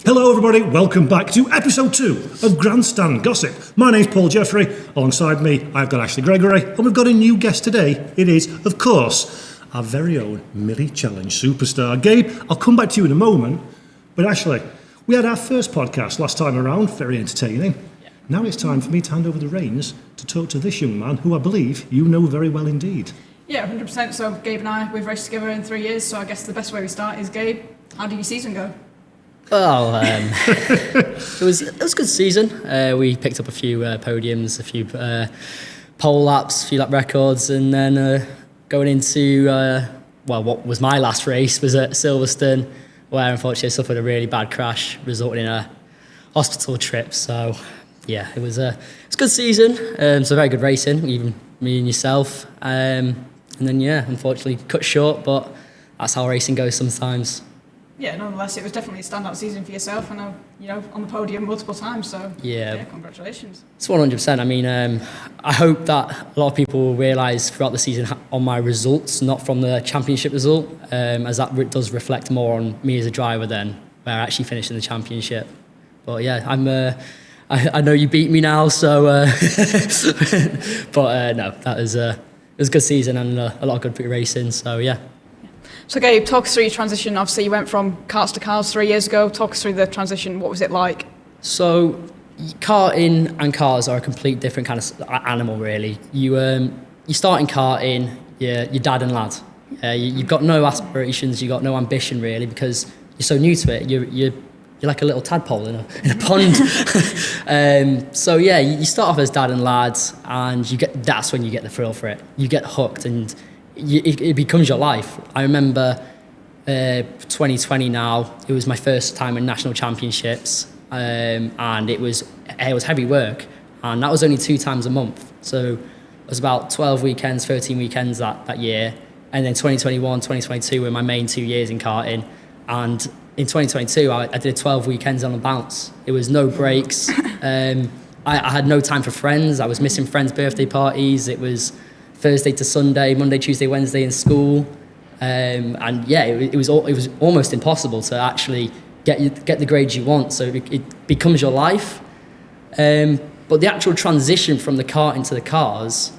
Hello everybody, welcome back to episode 2 of Grandstand Gossip. My name's Paul Jeffrey, alongside me I've got Ashley Gregory, and we've got a new guest today. It is, of course, our very own Millie Challenge superstar. Gabe, I'll come back to you in a moment, but Ashley, we had our first podcast last time around, very entertaining. Yeah. Now it's time for me to hand over the reins to talk to this young man who I believe you know very well indeed. Yeah, 100%. So Gabe and I, we've raced together in 3 years, so I guess the best way we start is, Gabe, how did your season go? Well, it was a good season. We picked up a few podiums, a few pole laps, a few lap records, and then going into what was my last race was at Silverstone, where unfortunately I suffered a really bad crash, resulting in a hospital trip. So yeah, it's a good season. So very good racing, even me and yourself. And then yeah, unfortunately cut short, but that's how racing goes sometimes. Yeah, nonetheless, it was definitely a standout season for yourself. I know, on the podium multiple times, so yeah congratulations. It's 100%. I mean, I hope that a lot of people will realise throughout the season on my results, not from the championship result, as that does reflect more on me as a driver than where I actually finished in the championship. But yeah, I know you beat me now, so but no, it was a good season and a lot of good racing. So yeah. So Gabe, talk us through your transition. Obviously, you went from karts to cars 3 years ago. Talk us through the transition. What was it like? So, karting and cars are a complete different kind of animal, really. You start in karting, you're dad and lad. You've got no aspirations, you've got no ambition, really, because you're so new to it. You're like a little tadpole in a pond. So yeah, you start off as dad and lad, and that's when you get the thrill for it. You get hooked, and it becomes your life. I remember 2020 now, it was my first time in national championships, and it was heavy work, and that was only 2 times a month. So it was about 12 weekends, 13 weekends that year. And then 2021, 2022 were my main 2 years in karting. And in 2022, I did 12 weekends on the bounce. It was no breaks. I had no time for friends. I was missing friends' birthday parties. It was Thursday to Sunday, Monday, Tuesday, Wednesday in school, and yeah, it was almost impossible to actually get the grades you want. So it becomes your life. But the actual transition from the kart into the cars,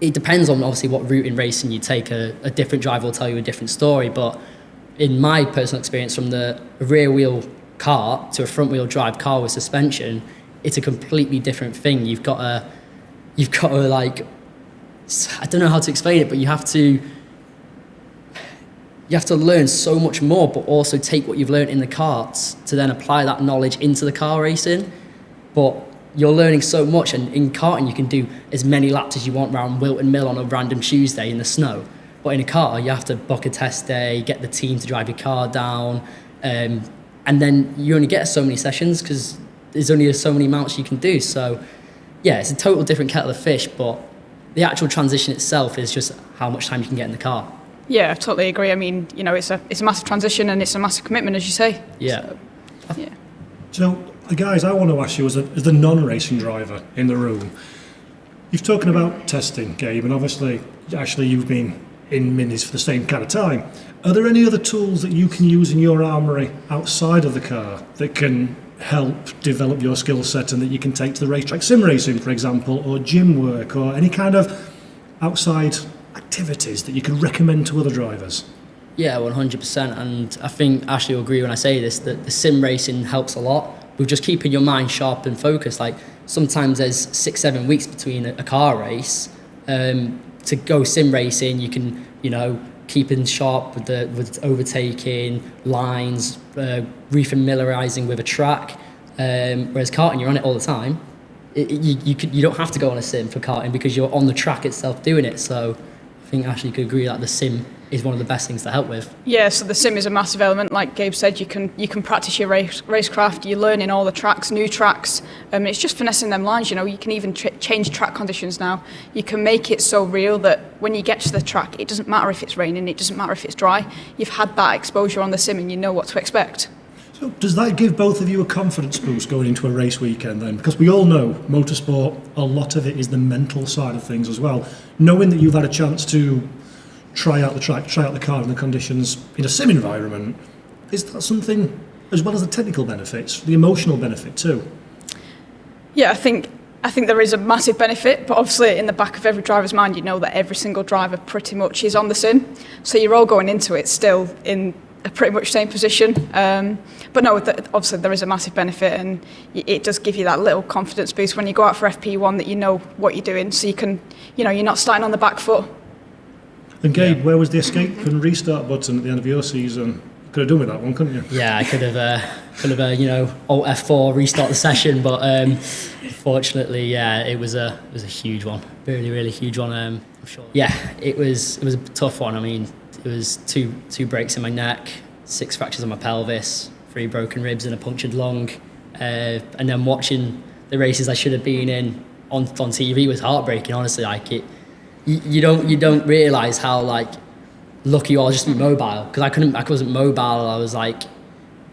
it depends on obviously what route in racing you take. A different driver will tell you a different story. But in my personal experience, from the rear wheel kart to a front wheel drive car with suspension, it's a completely different thing. You've got to like, I don't know how to explain it, but you have to learn so much more, but also take what you've learned in the karts to then apply that knowledge into the car racing. But you're learning so much, and in karting you can do as many laps as you want around Wilton Mill on a random Tuesday in the snow. But in a car, you have to book a test day, get the team to drive your car down, and then you only get so many sessions because there's only so many mounts you can do. So yeah, it's a total different kettle of fish, but the actual transition itself is just how much time you can get in the car. Yeah, I totally agree. I mean, it's a massive transition and it's a massive commitment, as you say. Yeah. So, yeah. So, guys, I want to ask you as the non-racing driver in the room, you've talking about testing, Gabe, and obviously, Ashley, you've been in minis for the same kind of time. Are there any other tools that you can use in your armoury outside of the car that can help develop your skill set and that you can take to the racetrack? Sim racing, for example, or gym work, or any kind of outside activities that you could recommend to other drivers? Yeah, 100%. And I think Ashley will agree when I say this, that the sim racing helps a lot with just keeping your mind sharp and focused. Like sometimes there's 6-7 weeks between a car race. To go sim racing, you can, keeping sharp with overtaking, lines, refamiliarising with a track. Whereas karting, you're on it all the time. You don't have to go on a sim for karting because you're on the track itself doing it. So I think Ashley could agree that the sim is one of the best things to help with. Yeah, so the sim is a massive element. Like Gabe said, you can practice your racecraft. You're learning all the tracks, new tracks. It's just finessing them lines. You can even change track conditions now. You can make it so real that when you get to the track, it doesn't matter if it's raining, it doesn't matter if it's dry. You've had that exposure on the sim and you know what to expect. So does that give both of you a confidence boost going into a race weekend then? Because we all know motorsport, a lot of it is the mental side of things as well. Knowing that you've had a chance to try out the track, try out the car and the conditions in a sim environment, is that something as well as the technical benefits, the emotional benefit too. Yeah, I think there is a massive benefit, but obviously in the back of every driver's mind, you know that every single driver pretty much is on the sim. So you're all going into it still in a pretty much same position. But no, obviously there is a massive benefit, and it does give you that little confidence boost when you go out for FP1 that you know what you're doing, so you can, you're not starting on the back foot. And Gabe, where was the escape and restart button at the end of your season? Could have done with that one, couldn't you? Yeah, I could have, Alt F4 restart the session, but fortunately, yeah, it was a huge one, really, really huge one. I'm sure. Yeah, it was a tough one. I mean, it was two breaks in my neck, 6 fractures on my pelvis, 3 broken ribs and a punctured lung, and then watching the races I should have been in on TV was heartbreaking. Honestly, like you don't realise how lucky you are just to be mobile, because I wasn't mobile. I was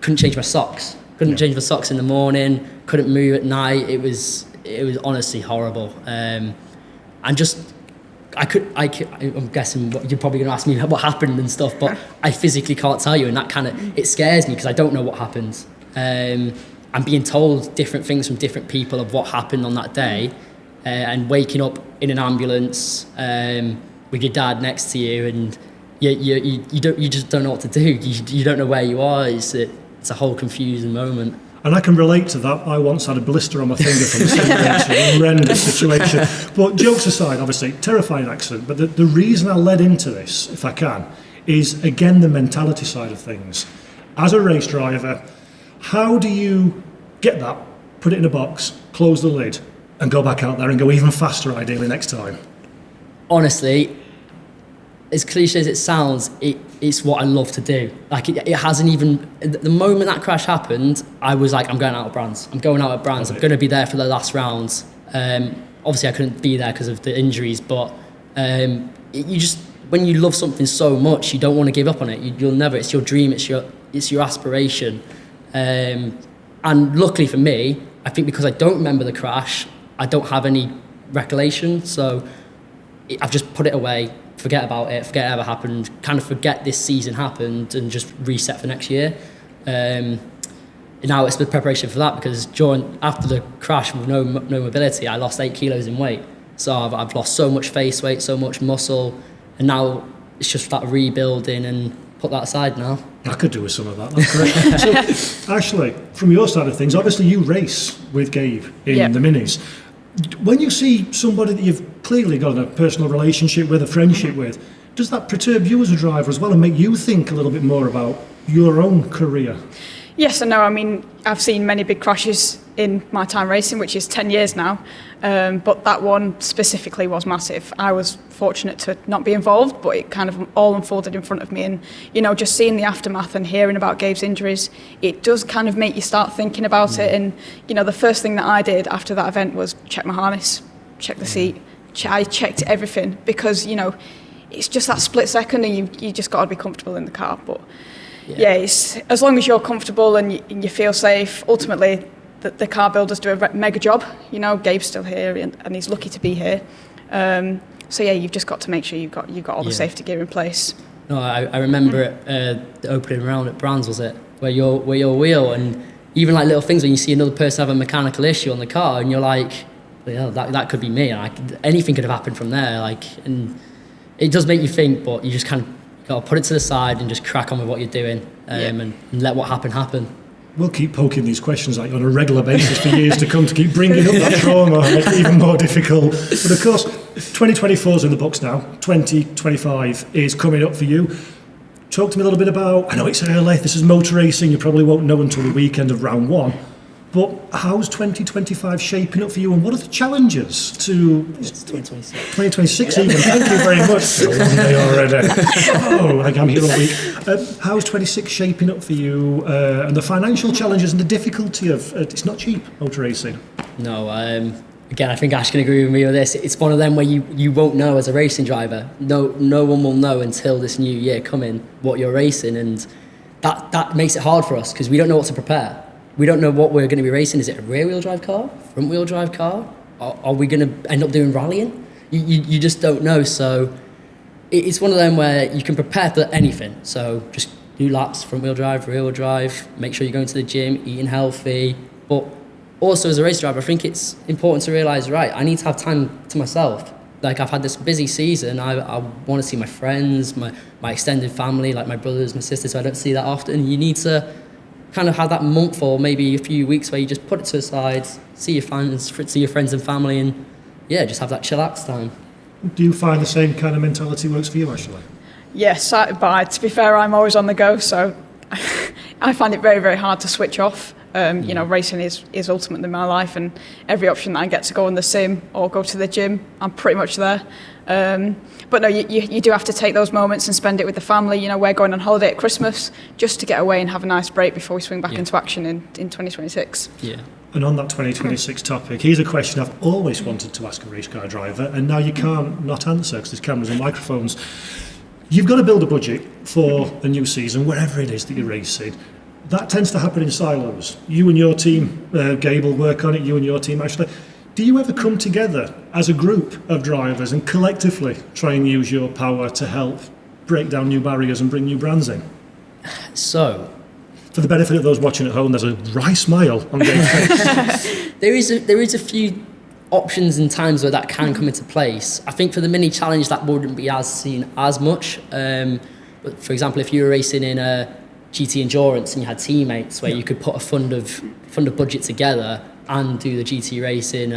couldn't change my socks. Change my socks in the morning. Couldn't move at night. It was honestly horrible. And just I'm guessing you're probably going to ask me what happened and stuff, but I physically can't tell you, and that it scares me because I don't know what happened. I'm being told different things from different people of what happened on that day, and waking up in an ambulance with your dad next to you, and you just don't know what to do. You don't know where you are. It's a whole confusing moment. And I can relate to that. I once had a blister on my finger from the same a horrendous situation. But jokes aside, obviously, terrifying accident. But the reason I led into this, if I can, is again the mentality side of things. As a race driver, how do you get that, put it in a box, close the lid, and go back out there and go even faster, ideally, next time? Honestly, as cliche as it sounds, it's what I love to do. It hasn't even... The moment that crash happened, I was like, I'm going out of Brands. I'm going going to be there for the last rounds. Obviously, I couldn't be there because of the injuries, but you just... When you love something so much, you don't want to give up on it. You'll never... It's your dream. It's your aspiration. And luckily for me, I think because I don't remember the crash, I don't have any recollection. So I've just put it away. Forget about it, forget it ever happened, kind of forget this season happened and just reset for next year. Now it's the preparation for that, because after the crash with no mobility, I lost 8 kilos in weight. So I've lost so much face weight, so much muscle, and now it's just that rebuilding and put that aside now. I could do with some of that, that's great. So, Ashley, from your side of things, obviously you race with Gabe in the minis. When you see somebody that you've clearly got a personal relationship with, a friendship with, does that perturb you as a driver as well and make you think a little bit more about your own career? Yes and no. I mean, I've seen many big crashes in my time racing, which is 10 years now, but that one specifically was massive. I was fortunate to not be involved, but it kind of all unfolded in front of me, and just seeing the aftermath and hearing about Gabe's injuries, it does kind of make you start thinking about it. And the first thing that I did after that event was check my harness, check the seat. I checked everything, because it's just that split second, and you just got to be comfortable in the car. But it's, as long as you're comfortable and you feel safe, ultimately the car builders do a mega job. Gabe's still here, and he's lucky to be here. So you've just got to make sure you've got all the safety gear in place. No, I remember the opening round at Brands, was it, where your wheel, and even little things when you see another person have a mechanical issue on the car, and you're like, that could be me, and anything could have happened from there. And it does make you think, but you just kind of got to put it to the side and just crack on with what you're doing, and let what happen. We'll keep poking these questions at you on a regular basis for years to come, to keep bringing up that trauma and make it even more difficult. But of course, 2024 is in the books now. 2025 is coming up for you. Talk to me a little bit about, I know it's early, this is motor racing, you probably won't know until the weekend of round 1, but how's 2025 shaping up for you, and what are the challenges to... It's 2026. 2026 even, thank you very much. It's a long day already. I'm here all week. How's 26 shaping up for you, and the financial challenges and the difficulty of... it's not cheap, motor racing. No, again, I think Ash can agree with me with this. It's one of them where you won't know as a racing driver. No one will know until this new year coming what you're racing, and that makes it hard for us, because we don't know what to prepare. We don't know what we're going to be racing. Is it a rear-wheel drive car, front-wheel drive car? Are we going to end up doing rallying? You just don't know. So it's one of them where you can prepare for anything. So just do laps, front wheel drive, rear wheel drive, make sure you're going to the gym, eating healthy. But also as a race driver, I think it's important to realise, right, I need to have time to myself. Like, I've had this busy season, I want to see my friends, my extended family, like my brothers, my sisters, who I don't see that often. You need to kind of have that month or maybe a few weeks where you just put it to the side, see your friends and family, and yeah, just have that chillax time. Do you find the same kind of mentality works for you, Ashley? Yes, but to be fair, I'm always on the go, so I find it very, very hard to switch off. You know, racing is ultimately my life, and every option that I get to go on the sim or go to the gym, I'm pretty much there. But no, you do have to take those moments and spend it with the family. You know, we're going on holiday at Christmas just to get away and have a nice break before we swing back into action in 2026. Yeah. And on that 2026 topic, here's a question I've always wanted to ask a race car driver, and now you can't not answer because there's cameras and microphones. You've got to build a budget for a new season, wherever it is that you're racing. That tends to happen in silos. You and your team, Gabe, will work on it, you and your team, Ashley. Do you ever come together as a group of drivers and collectively try and use your power to help break down new barriers and bring new brands in? So, for the benefit of those watching at home, there's a wry smile on Gabe's face. there is a few options and times where that can come into place. I think for the mini challenge that wouldn't be as seen as much. But for example, if you were racing in a GT Endurance and you had teammates where you could put a fund of budget together and do the GT racing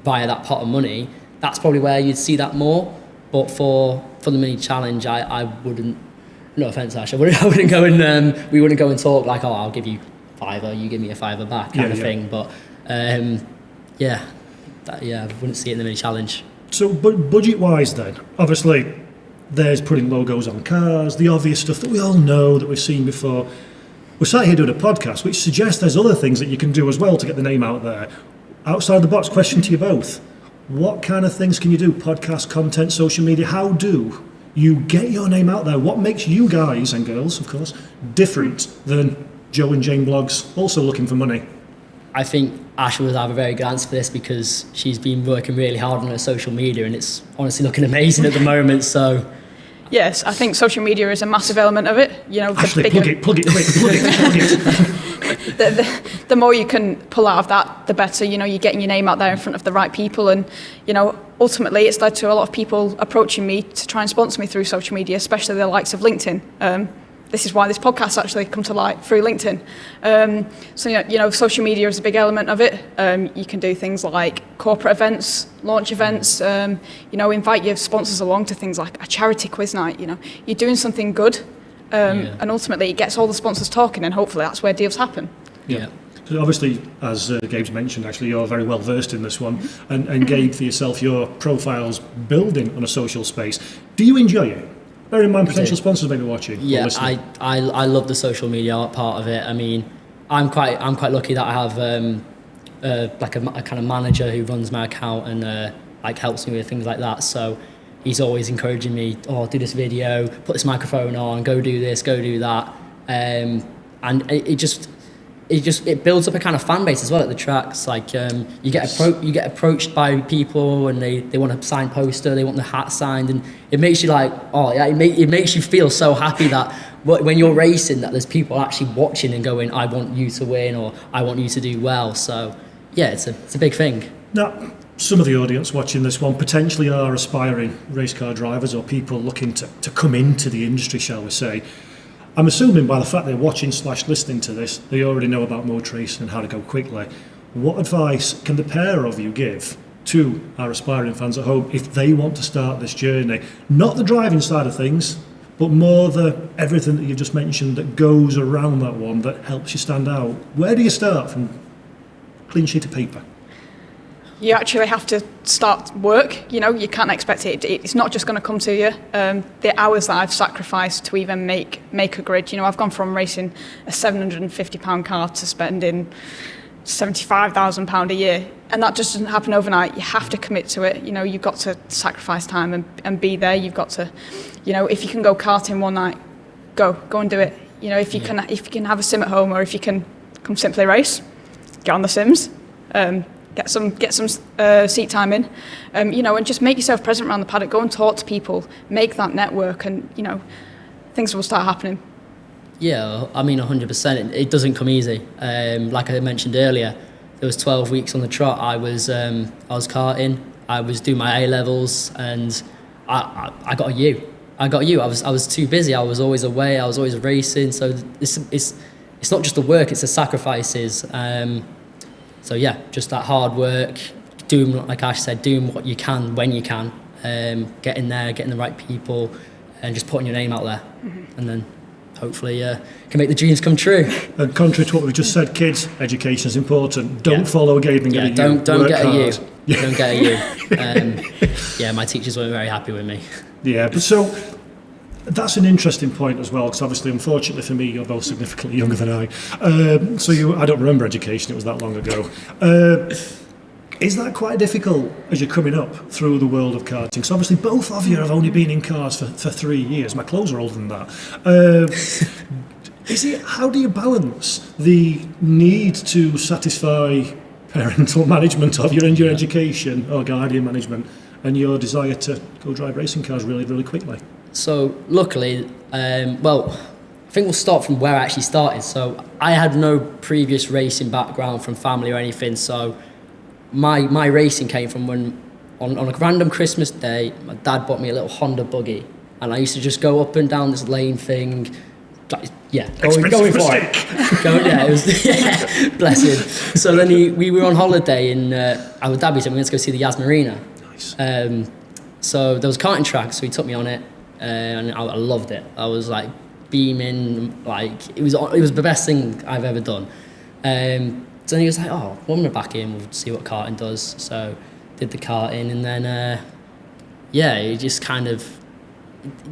via that pot of money, that's probably where you'd see that more. But for the mini challenge, I wouldn't. No offense, Ash. I wouldn't go and we wouldn't go and talk like, oh, I'll give you £5, you give me a £5 back kind of thing. But I wouldn't see it in the mini challenge. So, budget-wise, then, obviously, there's putting logos on cars, the obvious stuff that we all know that we've seen before. We're sat here doing a podcast, which suggests there's other things that you can do as well to get the name out there. Outside the box, question to you both: what kind of things can you do? Podcast, content, social media. How do you get your name out there? What makes you guys and girls, of course, different than Joe and Jane blogs also looking for money? I think Ash would have a very good answer for this because she's been working really hard on her social media and it's honestly looking amazing at the moment. So, yes, I think social media is a massive element of it. You know, Ashley, plug it quick, plug it. The more you can pull out of that, the better. You know, you're getting your name out there in front of the right people, and you know, ultimately, it's led to a lot of people approaching me to try and sponsor me through social media, especially the likes of LinkedIn. This is why this podcast actually come to light through LinkedIn. So, you know, social media is a big element of it. You can do things like corporate events, launch events, you know, invite your sponsors along to things like a charity quiz night. You know, you're doing something good, and ultimately it gets all the sponsors talking, and hopefully that's where deals happen. Yeah. So obviously, as Gabe's mentioned, actually, you're very well versed in this one. And Gabe, for yourself, your profile's building on a social space. Do you enjoy it? Bear in mind, potential sponsors may be watching. Yeah, I love the social media part of it. I mean, I'm quite lucky that I have like a kind of manager who runs my account and like helps me with things like that. So he's always encouraging me, oh, do this video, put this microphone on, go do this, go do that, and it builds up a kind of fan base as well at the tracks. Like you get approached by people and they want a signed poster, they want the hat signed, and it makes you like, oh yeah, it makes you feel so happy that when you're racing that there's people actually watching and going, I want you to win or I want you to do well. So yeah, it's a big thing. Now, some of the audience watching this one potentially are aspiring race car drivers or people looking to come into the industry, shall we say. I'm assuming by the fact they're watching / listening to this, they already know about motor racing and how to go quickly. What advice can the pair of you give to our aspiring fans at home if they want to start this journey? Not the driving side of things, but more the everything that you've just mentioned that goes around that one that helps you stand out. Where do you start from clean sheet of paper? You actually have to start work. You know, you can't expect it. It's not just going to come to you. The hours that I've sacrificed to even make a grid. You know, I've gone from racing a £750 car to spending £75,000 a year, and that just doesn't happen overnight. You have to commit to it. You know, you've got to sacrifice time and be there. You've got to, you know, if you can go karting one night, go and do it. You know, if you can have a sim at home, or if you can come simply race, get on the sims. Get some seat time in, you know, and just make yourself present around the paddock. Go and talk to people, make that network, and you know, things will start happening. Yeah, I mean 100%. It doesn't come easy. Like I mentioned earlier, there was 12 weeks on the trot. I was karting. I was doing my A levels, and I got a U. I got a U. I was too busy. I was always away. I was always racing. So it's not just the work; it's the sacrifices. So yeah, just that hard work, doing, like Ash said, doing what you can when you can, getting there, getting the right people, and just putting your name out there, and then hopefully can make the dreams come true. And contrary to what we just said, kids, education is important. Don't follow Gabe and get a U. Don't get hard. a U. Don't get a U. Yeah, my teachers weren't very happy with me. Yeah, but so that's an interesting point as well, because obviously, unfortunately for me, you're both significantly younger than I. I don't remember education, it was that long ago. Is that quite difficult as you're coming up through the world of karting? So obviously both of you have only been in cars for 3 years. My clothes are older than that. How do you balance the need to satisfy parental management of your education or guardian management and your desire to go drive racing cars really, really quickly? So luckily, I think we'll start from where I actually started. So I had no previous racing background from family or anything. So my racing came from when, on a random Christmas day, my dad bought me a little Honda buggy, and I used to just go up and down this lane thing. Going for it. It was bless him. So then we were on holiday in Abu Dhabi, so we went to go see the Yas Marina. Nice. So there was a karting track, so he took me on it, and I loved it. I was like beaming, like it was the best thing I've ever done. So then he was like, "Oh, when we're back in, we'll see what karting does." So did the karting, and then you just kind of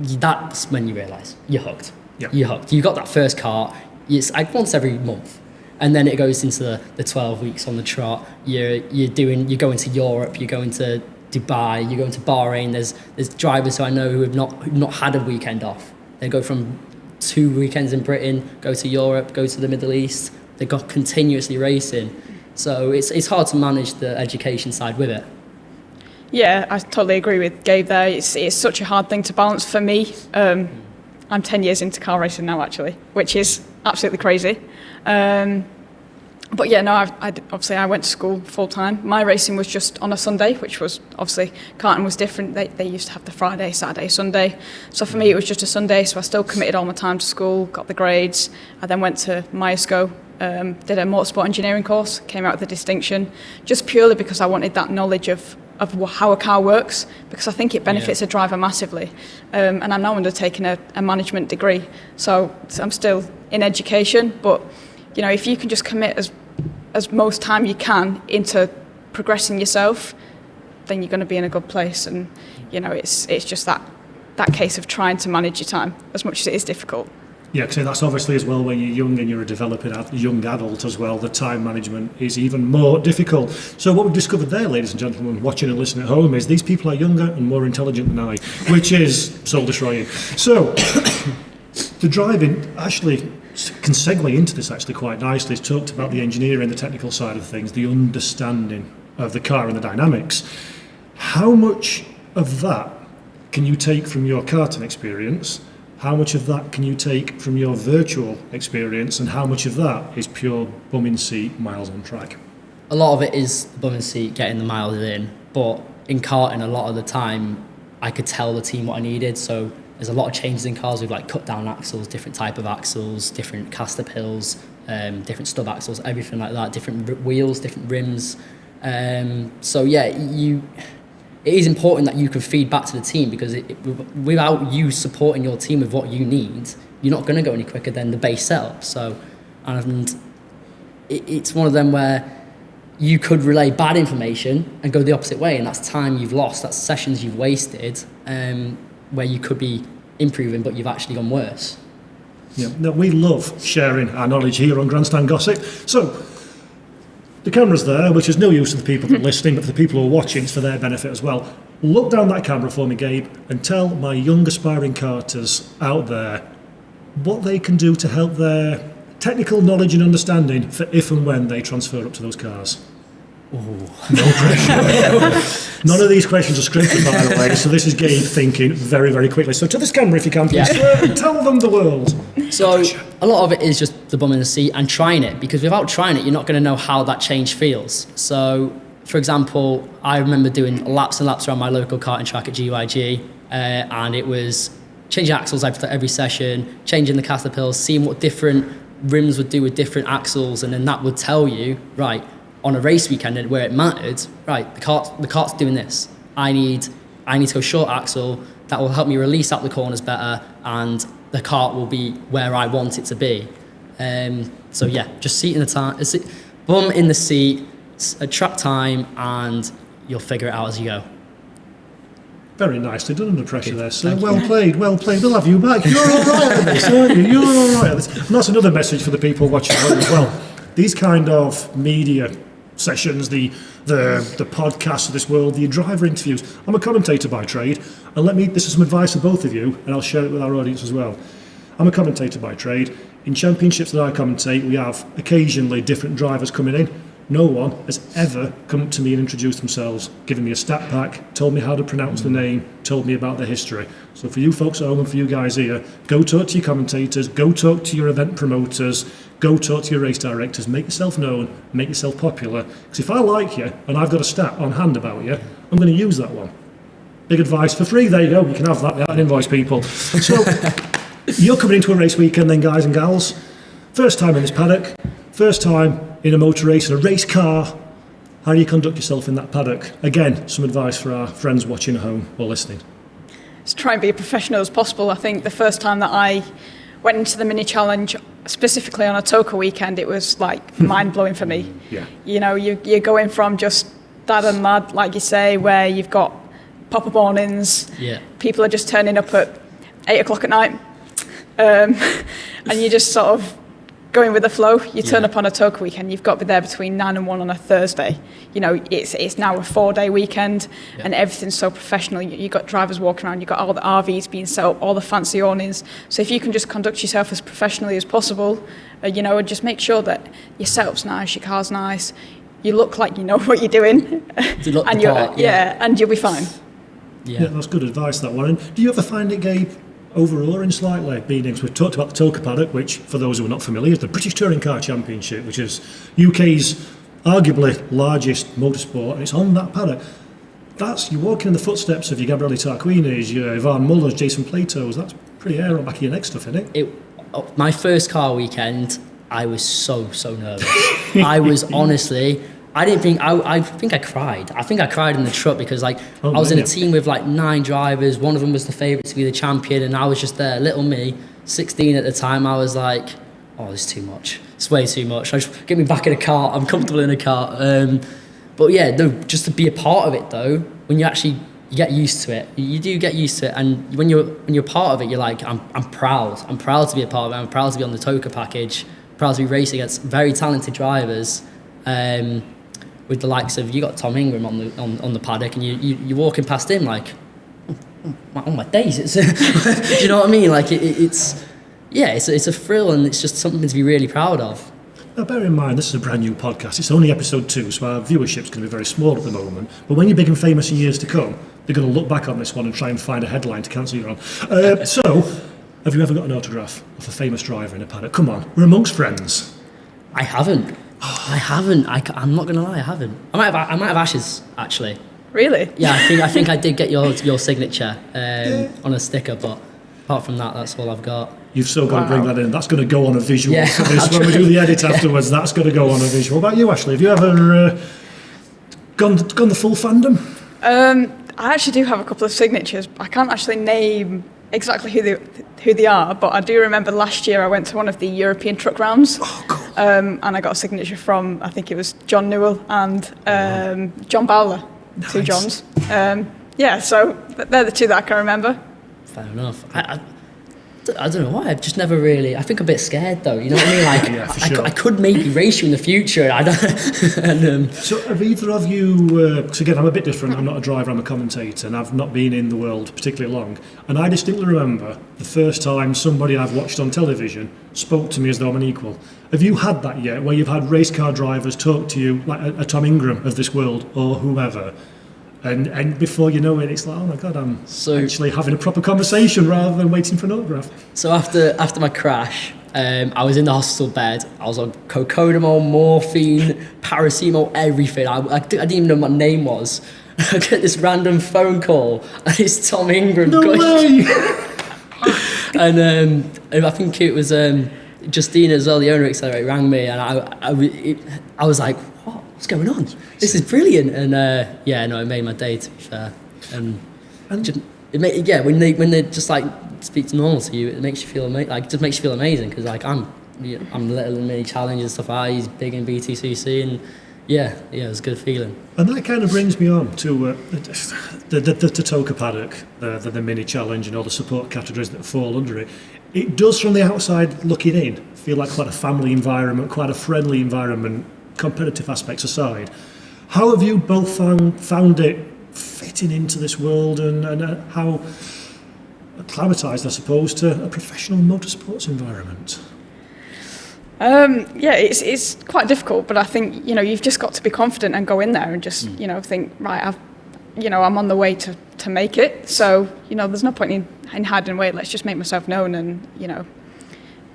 that's when you realise you're hooked. Yeah. You're hooked. You got that first kart. It's like once every month, and then it goes into the 12 weeks on the trot. You're going to Europe. You're going to Dubai. You're going to Bahrain. There's drivers who I know who have not had a weekend off. They go from 2 weekends in Britain, go to Europe, go to the Middle East. They got continuously racing, so it's hard to manage the education side with it. Yeah, I totally agree with Gabe there. It's such a hard thing to balance for me. I'm 10 years into car racing now, actually, which is absolutely crazy. But yeah, no, I went to school full time. My racing was just on a Sunday, which was obviously, karting was different. They used to have the Friday, Saturday, Sunday. So for me, it was just a Sunday. So I still committed all my time to school, got the grades. I then went to Myasco, did a motorsport engineering course, came out with a distinction, just purely because I wanted that knowledge of how a car works, because I think it benefits a driver massively. And I'm now undertaking a management degree. So I'm still in education, but you know, if you can just commit as most time you can into progressing yourself, then you're going to be in a good place. And you know, it's just that case of trying to manage your time as much as it is difficult. Yeah, because that's obviously as well when you're young and you're a developing young adult as well, the time management is even more difficult. So what we've discovered there, ladies and gentlemen, watching and listening at home, is these people are younger and more intelligent than I, which is soul-destroying. So the driving actually can segue into this actually quite nicely. It's talked about the engineering, the technical side of things, the understanding of the car and the dynamics. How much of that can you take from your karting experience? How much of that can you take from your virtual experience, and how much of that is pure bum in seat, miles on track? A lot of it is the bum in seat, getting the miles in, but in karting a lot of the time I could tell the team what I needed. So there's a lot of changes in cars with like cut down axles, different type of axles, different caster pills, different stub axles, everything like that, different wheels, different rims. So yeah, it is important that you can feed back to the team, because without you supporting your team with what you need, you're not going to go any quicker than the base setup. So, and it's one of them where you could relay bad information and go the opposite way, and that's time you've lost, that's sessions you've wasted, where you could be improving, but you've actually gone worse. Yeah, no, we love sharing our knowledge here on Grandstand Gossip. So, the camera's there, which is no use to the people that are listening, but for the people who are watching, it's for their benefit as well. Look down that camera for me, Gabe, and tell my young aspiring karters out there what they can do to help their technical knowledge and understanding for if and when they transfer up to those cars. No pressure. None of these questions are scripted, by the way, so this is Gabe thinking very, very quickly. So to this camera, if you can, please, tell them the world. So a lot of it is just the bum in the seat and trying it, because without trying it, you're not going to know how that change feels. So, for example, I remember doing laps and laps around my local karting track at GYG, and it was changing axles after every session, changing the caterpillars, seeing what different rims would do with different axles, and then that would tell you, right, on a race weekend and where it mattered, right, the kart's doing this. I need to go short axle. That will help me release out the corners better, and the kart will be where I want it to be. So yeah, just seat in the time, bum in the seat, track time, and you'll figure it out as you go. Very nicely done under pressure there, sir. Well played, well played. We'll have you back. You're all right at this, aren't you? You're all right at this. And that's another message for the people watching at home as well. These kind of media sessions, the podcasts of this world, the driver interviews. I'm a commentator by trade, and this is some advice for both of you, and I'll share it with our audience as well. I'm a commentator by trade. In championships that I commentate, we have occasionally different drivers coming in. No one has ever come up to me and introduced themselves, given me a stat pack, told me how to pronounce the name, told me about their history. So for you folks at home and for you guys here, go talk to your commentators, go talk to your event promoters, go talk to your race directors, make yourself known, make yourself popular. Because if I like you and I've got a stat on hand about you, I'm going to use that one. Big advice for free, there you go, you can have that without an invoice, people. So you're coming into a race weekend then, guys and gals. First time in this paddock, first time in a motor race, in a race car. How do you conduct yourself in that paddock? Again, some advice for our friends watching at home or listening. Just try and be as professional as possible. I think the first time that I went into the mini challenge, specifically on a Toka weekend, it was like mind-blowing for me. Yeah. You know, you're going from just dad and lad, like you say, where you've got pop-up mornings, people are just turning up at 8 o'clock at night, and you're just sort of going with the flow. You turn up on a Toka weekend, you've got to be there between 9 and 1 on a Thursday. You know, it's now a 4-day weekend, and everything's so professional. You've got drivers walking around, you've got all the RVs being set up, all the fancy awnings. So if you can just conduct yourself as professionally as possible, you know, and just make sure that your setup's nice, your car's nice, you look like you know what you're doing, and you'll be fine. Yeah, that's good advice, that one. And do you ever find it, Gabe, overawing slightly, being able to, we've talked about the Toka paddock, which for those who are not familiar is the British Touring Car Championship, which is UK's arguably largest motorsport, and it's on that paddock. You're walking in the footsteps of your Gabriele Tarquinis, your Ivan Mullers, Jason Plato's. That's pretty air on back of your neck stuff, isn't it? My first car weekend, I was so nervous. I was honestly, I think I cried. I think I cried in the truck because I was in a team with like 9 drivers. One of them was the favourite to be the champion, and I was just there, little me, 16 at the time. I was like, oh, this is too much. It's way too much. Just get me back in a car. I'm comfortable in a car. But yeah, no, just to be a part of it though, when you get used to it, you do get used to it, and when you're part of it, you're like, I'm proud. I'm proud to be a part of it. I'm proud to be on the Toka package. I'm proud to be racing against very talented drivers. With the likes of, you got Tom Ingram on the paddock, and you're walking past him like, oh my days, it's do you know what I mean? Like it's a thrill, and it's just something to be really proud of. Now bear in mind, this is a brand new podcast. It's only episode 2, so our viewership's going to be very small at the moment. But when you're big and famous in years to come, they're going to look back on this one and try and find a headline to cancel you on. So, have you ever got an autograph of a famous driver in a paddock? Come on, we're amongst friends. I haven't. I'm not gonna lie, I haven't. I might have Ash's actually. Really? Yeah, I think I did get your signature on a sticker, but apart from that, that's all I've got. You've still got to bring that in. That's going to go on a visual for this. When we do the edit afterwards, that's going to go on a visual. What about you, Ashley? Have you ever gone the full fandom? I actually do have a couple of signatures. I can't actually name exactly who they are, but I do remember last year I went to one of the European truck rounds, and I got a signature from, I think it was John Newell and John Bowler, nice. 2 Johns. So they're the 2 that I can remember. Fair enough. I don't know why. I've just never really. I think I'm a bit scared though. You know what I mean? Like Yeah, for sure. I could maybe race you in the future. I don't. And, So have either of you, because again, I'm a bit different, I'm not a driver, I'm a commentator, and I've not been in the world particularly long, and I distinctly remember the first time somebody I've watched on television spoke to me as though I'm an equal. Have you had that yet, where you've had race car drivers talk to you like a Tom Ingram of this world, or whoever, and before you know it, it's like, oh my God, I'm actually having a proper conversation rather than waiting for an autograph? So after my crash, I was in the hospital bed. I was on cocodamol, morphine, paracetamol, everything. I didn't even know what my name was. I get this random phone call, and it's Tom Ingram. No way! And I think it was Justina as well, the owner of Accelerate, rang me, and I was like, what's going on? This is brilliant. And it made my day, to be fair. And when they just like speak to normal to you, it makes you feel just makes you feel amazing, because like I'm little in mini challenges and stuff. He's big in BTCC, and it was a good feeling. And that kind of brings me on to the Totoka paddock, the mini challenge, and all the support categories that fall under it. It does, from the outside looking in, feel like quite a family environment, quite a friendly environment, competitive aspects aside. How have you both found it fitting into this world, and how acclimatised, I suppose, to a professional motorsports environment? It's quite difficult, but I think, you've just got to be confident and go in there and just, think, right, I'm on the way to make it. So, there's no point in hiding away. Let's just make myself known, and,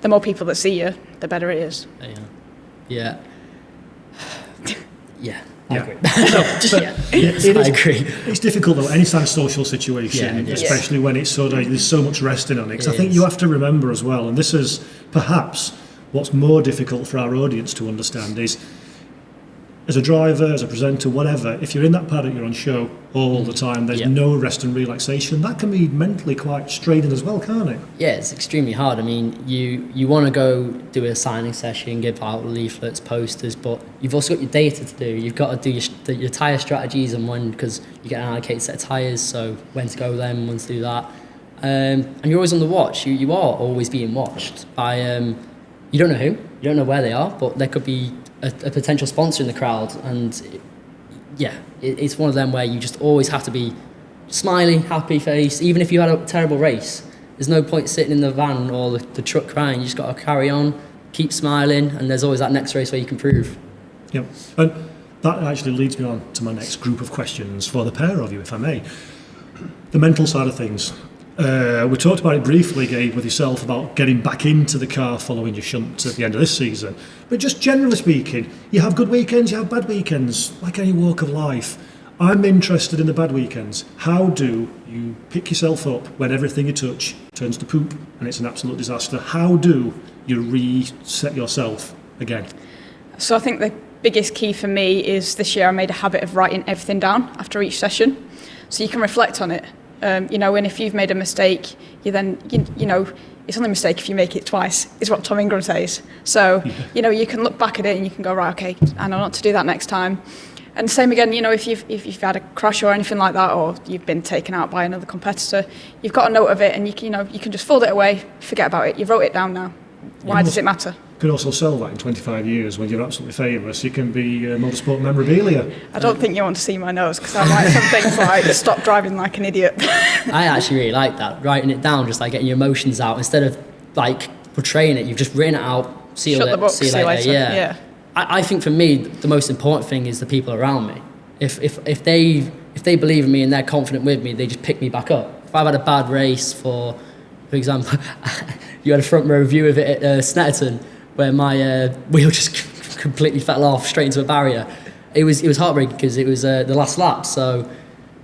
the more people that see you, the better it is. Yeah. I agree. I agree. It's difficult though, any kind of social situation, especially when it's there's so much resting on it. 'Cause I think you have to remember as well, and this is perhaps what's more difficult for our audience to understand, is as a driver, as a presenter, whatever, if you're in that paddock, you're on show all the time, there's no rest and relaxation. That can be mentally quite straining as well, can't it? Yeah, it's extremely hard. I mean, you want to go do a signing session, give out leaflets, posters, but you've also got your data to do. You've got to do your tyre strategies, and when, because you get an allocated set of tyres, so when to go them, when to do that. And you're always on the watch. You are always being watched by, you don't know who, you don't know where they are, but there could be a potential sponsor in the crowd, and it's one of them where you just always have to be smiling, happy face. Even if you had a terrible race, there's no point sitting in the van or the truck crying. You just got to carry on, keep smiling, and there's always that next race where you can prove. Yep. And that actually leads me on to my next group of questions for the pair of you, if I may. The mental side of things. We talked about it briefly, Gabe, with yourself, about getting back into the car following your shunt at the end of this season. But just generally speaking, you have good weekends, you have bad weekends, like any walk of life. I'm interested in the bad weekends. How do you pick yourself up when everything you touch turns to poop and it's an absolute disaster? How do you reset yourself again? So I think the biggest key for me is this year I made a habit of writing everything down after each session, so you can reflect on it. And if you've made a mistake, you then, it's only a mistake if you make it twice, is what Tom Ingram says. So, you can look back at it and you can go, right, okay, I know not to do that next time. And same again, if you've had a crash or anything like that, or you've been taken out by another competitor, you've got a note of it, and you can just fold it away, forget about it. You wrote it down now. Why does it matter? You can also sell that in 25 years when you're absolutely famous. You can be motorsport memorabilia. I don't think you want to see my nose, because I write some things like, stop driving like an idiot. I actually really like that, writing it down, just like getting your emotions out. Instead of like portraying it, you've just written it out, see you later. Yeah. I think for me, the most important thing is the people around me. If they believe in me and they're confident with me, they just pick me back up. If I've had a bad race, for example, you had a front row view of it at Snetterton, where my wheel just completely fell off straight into a barrier. It was heartbreaking because it was the last lap. So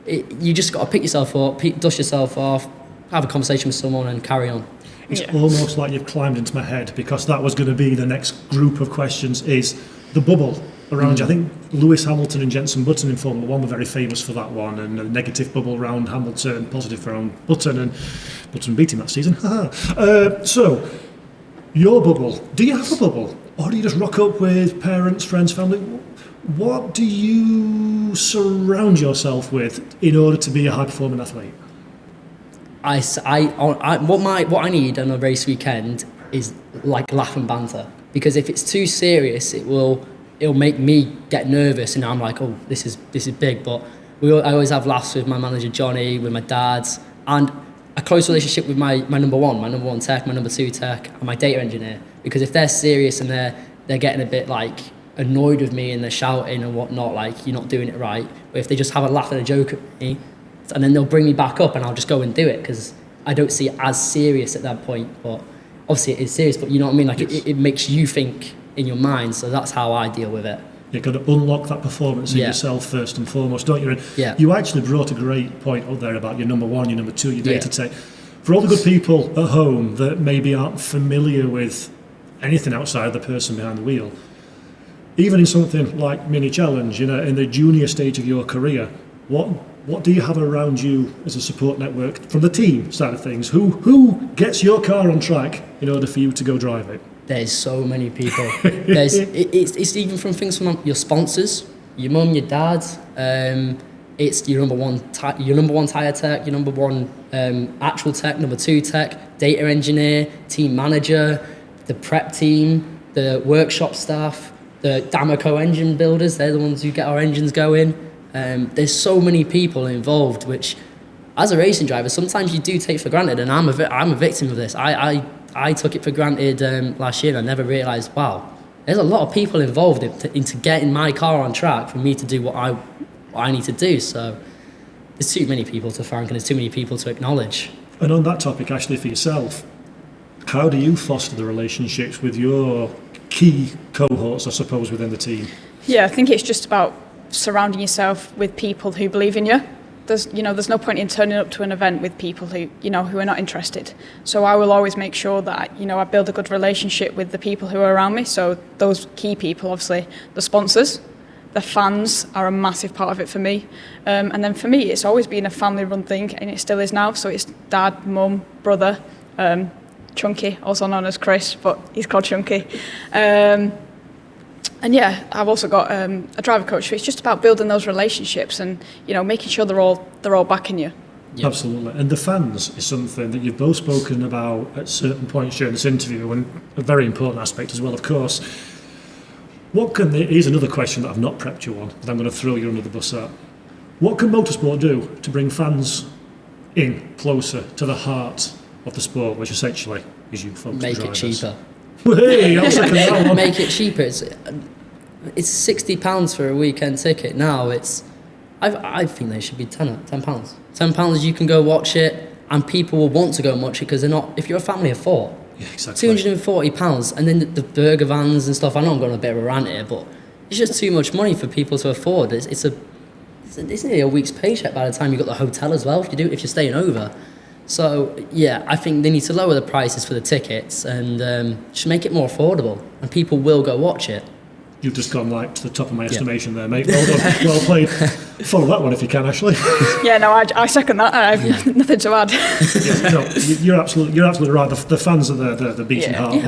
you just got to pick yourself up, dust yourself off, have a conversation with someone, and carry on. It's almost like you've climbed into my head, because that was going to be the next group of questions, is the bubble around you. I think Lewis Hamilton and Jenson Button in Formula 1 were very famous for that one, and a negative bubble around Hamilton, positive around Button, and Button beat him that season. So, your bubble, do you have a bubble? Or do you just rock up with parents, friends, family? What do you surround yourself with in order to be a high-performing athlete? what I need on a race weekend is like laugh and banter, because if it's too serious, it'll make me get nervous, and I'm like, oh, this is big. But I always have laughs with my manager Johnny, with my dad, and a close relationship with my number one tech, my number two tech, and my data engineer. Because if they're serious and they're getting a bit like annoyed with me and they're shouting and whatnot, like, you're not doing it right, but if they just have a laugh and a joke at me, and then they'll bring me back up and I'll just go and do it, because I don't see it as serious at that point. But obviously it is serious, but you know what I mean, like it makes you think in your mind. So that's how I deal with it. You've got to unlock that performance in yourself first and foremost, don't you? And you actually brought a great point up there about your number one, your number two, your data tech. For all the good people at home that maybe aren't familiar with anything outside the person behind the wheel, even in something like Mini Challenge, you know, in the junior stage of your career, what do you have around you as a support network from the team side of things? Who gets your car on track in order for you to go drive it? There's so many people. It's even from things from your sponsors, your mum, your dad. It's your number one tire tech, your number one actual tech, number two tech, data engineer, team manager, the prep team, the workshop staff, the Damaco engine builders. They're the ones who get our engines going. There's so many people involved, which, as a racing driver, sometimes you do take for granted, and I'm a victim of this. I took it for granted last year, and I never realised, wow, there's a lot of people involved into getting my car on track for me to do what I need to do. So there's too many people to thank, and there's too many people to acknowledge. And on that topic, actually, for yourself, how do you foster the relationships with your key cohorts, I suppose, within the team? Yeah, I think it's just about surrounding yourself with people who believe in you. There's no point in turning up to an event with people who are not interested. So I will always make sure that, I build a good relationship with the people who are around me. So those key people, obviously, the sponsors, the fans are a massive part of it for me. And then for me, it's always been a family-run thing, and it still is now. So it's dad, mum, brother, Chunky, also known as Chris, but he's called Chunky. And yeah, I've also got a driver coach. So it's just about building those relationships and making sure they're all backing you. Yep. Absolutely. And the fans is something that you've both spoken about at certain points during this interview, and a very important aspect as well, of course. Here's another question that I've not prepped you on, that I'm going to throw you under the bus at. What can motorsport do to bring fans in closer to the heart of the sport, which essentially is you folks? Make it cheaper. Hey, I'll second that one. Make it cheaper. It's £60 for a weekend ticket now. I think they should be £10. £10 you can go watch it, and people will want to go and watch it, because they're not. If you're a family of four, yeah, exactly. £240, and then the burger vans and stuff. I know I'm going on a bit of a rant here, but it's just too much money for people to afford. It's nearly a week's paycheck by the time you got the hotel as well, if you're staying over. So yeah, I think they need to lower the prices for the tickets and just make it more affordable, and people will go watch it. You've just gone to the top of my estimation there, mate. Well done, well played. Follow that one if you can, Ashley. Yeah, no, I second that. I have nothing to add. You're absolutely right. The fans are the beating heart of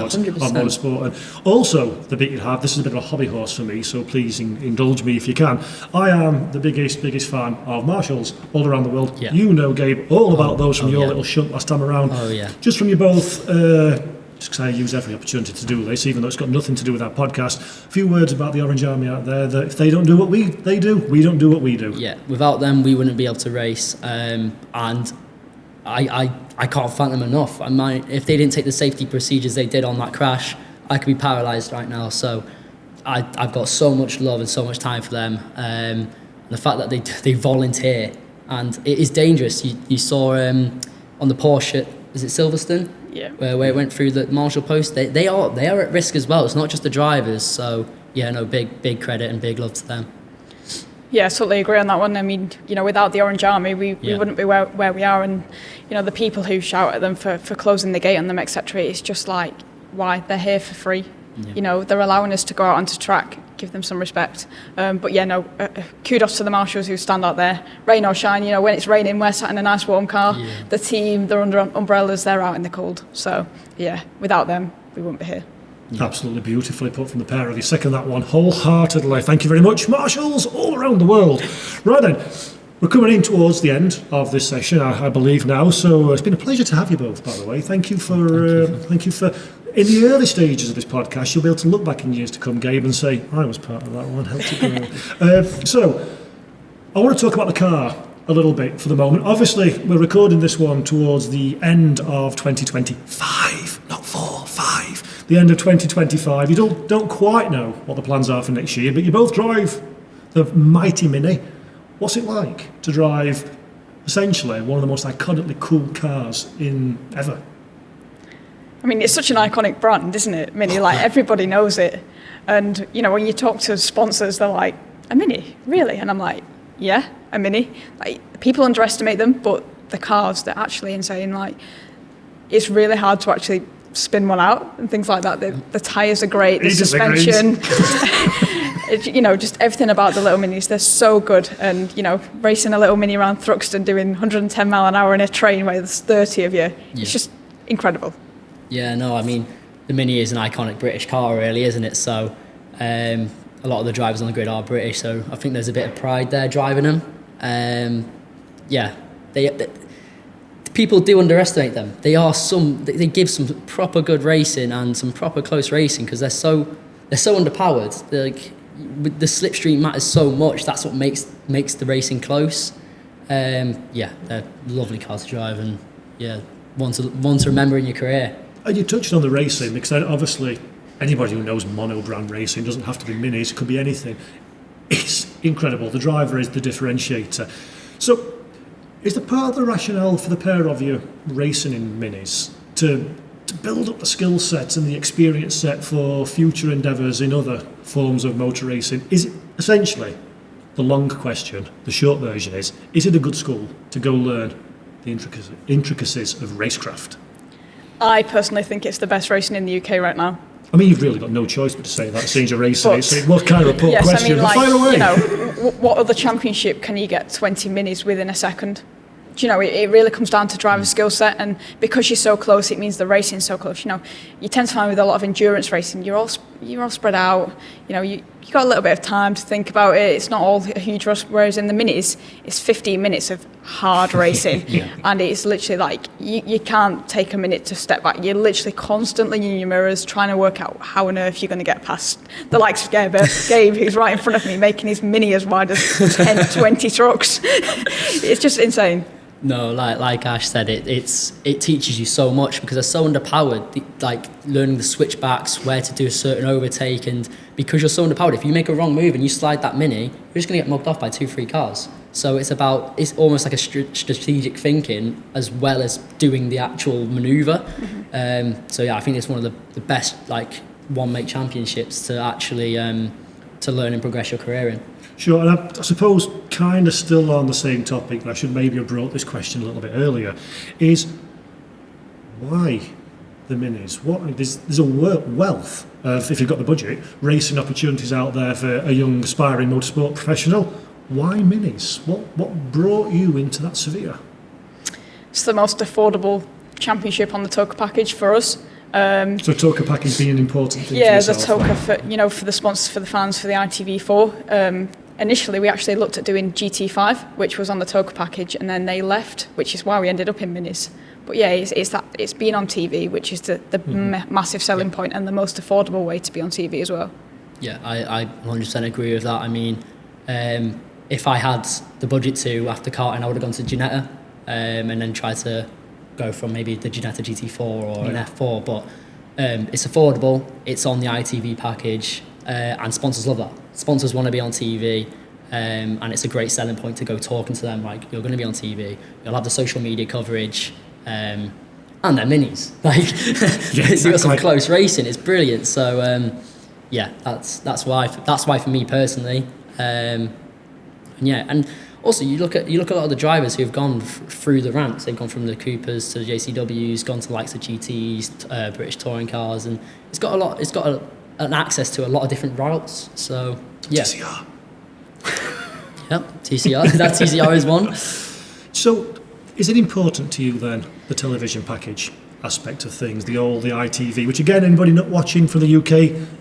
motorsport, and also the beating heart. This is a bit of a hobby horse for me, so please indulge me if you can. I am the biggest fan of Marshalls all around the world. Yeah. You know, Gabe, all about those from your little shunt last time around. Oh yeah. Just from you both. Just because I use every opportunity to do this, even though it's got nothing to do with our podcast. A few words about the Orange Army out there, that if they don't do what they do, we don't do what we do. Yeah, without them, we wouldn't be able to race. And I can't thank them enough. If they didn't take the safety procedures they did on that crash, I could be paralysed right now. So I've got so much love and so much time for them. And the fact that they volunteer, and it is dangerous. You saw on the Porsche, is it Silverstone? Yeah. Where it went through the marshal post, they are at risk as well. It's not just the drivers. So yeah, no, big credit and big love to them. Yeah, I totally agree on that one. I mean, without the Orange Army, we wouldn't be where we are, and the people who shout at them for closing the gate on them, etc. It's just like, why? They're here for free. Yeah. They're allowing us to go out onto track. Give them some respect. But yeah, no, kudos to the marshals who stand out there, rain or shine. When it's raining, we're sat in a nice warm car. Yeah. The team, they're under umbrellas, they're out in the cold. So yeah, without them, we wouldn't be here. Yeah. Absolutely beautifully put from the pair of you. Second that one wholeheartedly. Thank you very much, marshals all around the world. Right then, We're coming in towards the end of this session, I believe now. So it's been a pleasure to have you both, by the way. Thank you for. In the early stages of this podcast, you'll be able to look back in years to come, Gabe, and say, I was part of that one, helped it grow. So I want to talk about the car a little bit for the moment. Obviously, we're recording this one towards the end of 2025, not 4, 5. The end of 2025. You don't quite know what the plans are for next year, but you both drive the mighty Mini. What's it like to drive, essentially, one of the most iconically cool cars in ever? I mean, it's such an iconic brand, isn't it, Mini? Like, everybody knows it. And, you know, when you talk to sponsors, they're like, a Mini? Really? And I'm like, yeah, a Mini. Like, people underestimate them, but the cars, they're actually insane. Like, it's really hard to actually spin one out and things like that. The tyres are great, the suspension. You know, just everything about the little Minis, they're so good. And, you know, racing a little Mini around Thruxton doing 110 mile an hour in a train where there's 30 of you, it's just incredible. Yeah, no, I mean, the Mini is an iconic British car, really, isn't it? So a lot of the drivers on the grid are British, so I think there's a bit of pride there driving them. Yeah, people do underestimate them. They give some proper good racing and some proper close racing because they're so underpowered. The slipstream matters so much. That's what makes the racing close. Yeah, they're lovely cars to drive, and yeah, one to remember in your career. And you touched on the racing because obviously anybody who knows mono-brand racing doesn't have to be Minis. It could be anything. It's incredible. The driver is the differentiator. So, is the part of the rationale for the pair of you racing in Minis to build up the skill set and the experience set for future endeavours in other forms of motor racing? Is it essentially, the long question, the short version is it a good school to go learn the intricacies of racecraft? I personally think it's the best racing in the UK right now. I mean, you've really got no choice but to say that, seeing you're racing. It was kind of a poor yes, question. I mean, like, fire away. You know, what other championship can you get 20 Minis within a second? Do you know, it really comes down to driver skill set, and because you're so close, it means the racing's so close. You know, you tend to find with a lot of endurance racing, you're all spread out. You know, you got a little bit of time to think about it. It's not all a huge rush. Whereas in the Minis, it's 15 minutes of hard racing, and it's literally like you can't take a minute to step back. You're literally constantly in your mirrors trying to work out how on earth you're going to get past the likes of Gabe, who's right in front of me, making his Mini as wide as 10, 20 trucks. It's just insane. No, like Ash said, it teaches you so much because they're so underpowered. Like learning the switchbacks, where to do a certain overtake, and because you're so underpowered, if you make a wrong move and you slide that Mini, you're just going to get mugged off by 2-3 cars. So it's almost like a strategic thinking as well as doing the actual manoeuvre. So yeah, I think it's one of the best like one-make championships to actually to learn and progress your career in. Sure, and I suppose kind of still on the same topic, but I should maybe have brought this question a little bit earlier, is why the Minis? There's a wealth of, if you've got the budget, racing opportunities out there for a young aspiring motorsport professional. Why Minis? What brought you into that sphere? It's the most affordable championship on the Toka package for us. So Toka package being an important thing yeah, for yourself? Yeah, the Toka for the sponsors, for the fans, for the ITV4. Initially, we actually looked at doing GT5, which was on the Toka package, and then they left, which is why we ended up in Minis. But yeah, it's being on TV, which is the massive selling point and the most affordable way to be on TV as well. Yeah, I 100% agree with that. I mean, if I had the budget to after karting, I would have gone to Ginetta and then tried to go from maybe the Ginetta GT4 or an F4, but it's affordable, it's on the ITV package, and sponsors love that. Sponsors want to be on TV, and it's a great selling point to go talking to them, like, you're going to be on TV, you'll have the social media coverage, and they're Minis. Like, you've got some close racing, it's brilliant. So, yeah, that's why for me personally. And also, you look at a lot of the drivers who have gone through the ranks. They've gone from the Coopers to the JCWs, gone to the likes of GTs, British touring cars, and it's got an access to a lot of different routes. So yeah. TCR. Yep, TCR. That TCR is one. So, is it important to you then the television package aspect of things, the ITV, which again, anybody not watching from the UK,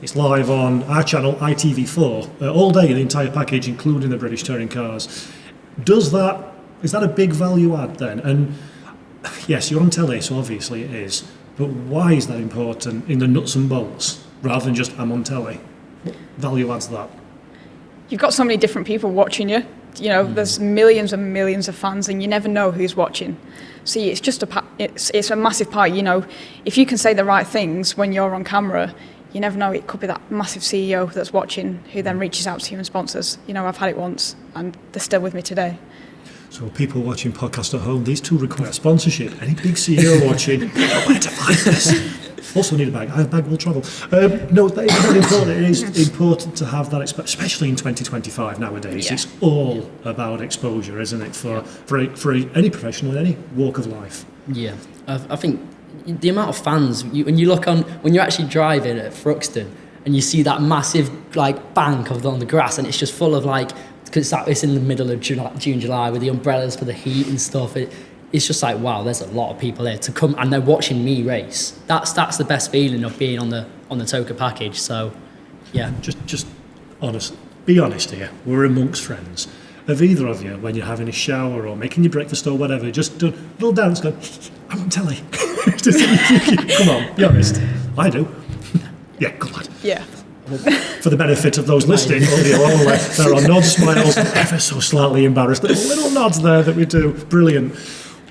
it's live on our channel ITV4 all day, the entire package, including the British touring cars. is that a big value add then? And yes, you're on telly, so obviously it is. But why is that important in the nuts and bolts rather than just I'm on telly? What value adds that? You've got so many different people watching you. You know, there's millions and millions of fans, and you never know who's watching. So it's just it's a massive part. You know, if you can say the right things when you're on camera, you never know. It could be that massive CEO that's watching who then reaches out to you and sponsors. You know, I've had it once, and they're still with me today. So people watching podcast at home, these two require sponsorship. Any big CEO watching, I know where to find this. Also need a bag. I have a bag will travel. No, that is very important. It is important to have that, especially in 2025 nowadays. Yeah. It's all about exposure, isn't it, for any professional in any walk of life. Yeah, I think the amount of fans, when you look on, when you're actually driving at Thruxton and you see that massive like bank on the grass, and it's just full of like, because it's in the middle of June, July with the umbrellas for the heat and stuff. It's just like, wow, there's a lot of people here to come, and they're watching me race. That's the best feeling of being on the TOCA package. So, yeah. Just honest. Be honest here. We're amongst friends. Have either of you, when you're having a shower or making your breakfast or whatever, just done a little dance, go, I'm on telly. Come on, be honest. I do. Yeah, good lad. Yeah. For the benefit of those listening, audio only, there are nods, smiles, ever so slightly embarrassed. Little nods there that we do. Brilliant.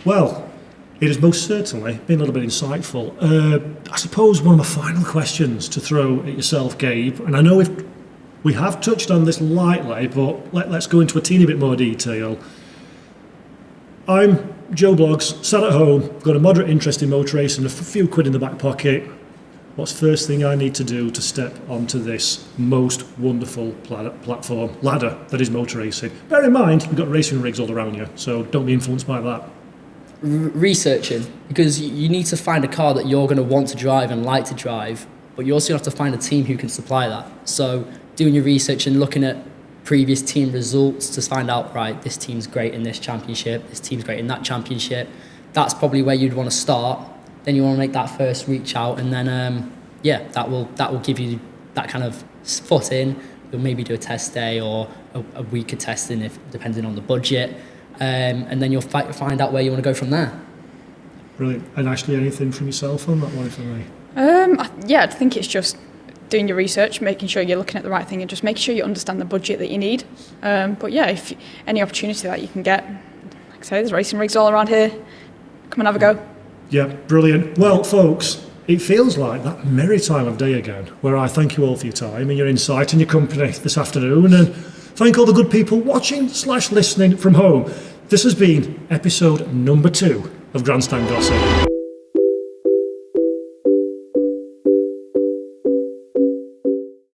Well, it has most certainly been a little bit insightful. I suppose one of my final questions to throw at yourself, Gabe, and I know we have touched on this lightly, but let's go into a teeny bit more detail. I'm Joe Bloggs, sat at home, got a moderate interest in motor racing, a few quid in the back pocket. What's the first thing I need to do to step onto this most wonderful platform, ladder that is motor racing? Bear in mind, you've got racing rigs all around you, so don't be influenced by that. Researching, because you need to find a car that you're going to want to drive and like to drive, but you also have to find a team who can supply that. So doing your research and looking at previous team results to find out, right, this team's great in this championship, this team's great in that championship. That's probably where you'd want to start. Then you want to make that first reach out, and then that will give you that kind of foot in. You'll maybe do a test day or a week of testing, if depending on the budget, and then you'll find out where you want to go from there. Brilliant. And Ashley, anything from yourself on that one for me? I think it's just doing your research, making sure you're looking at the right thing, and just making sure you understand the budget that you need. But yeah, if any opportunity that you can get, like I say, there's racing rigs all around here. Come and have a go. Yeah, brilliant. Well, folks, it feels like that merry time of day again, where I thank you all for your time and your insight and your company this afternoon, and thank all the good people watching/listening from home. This has been episode number 2 of Grandstand Gossip.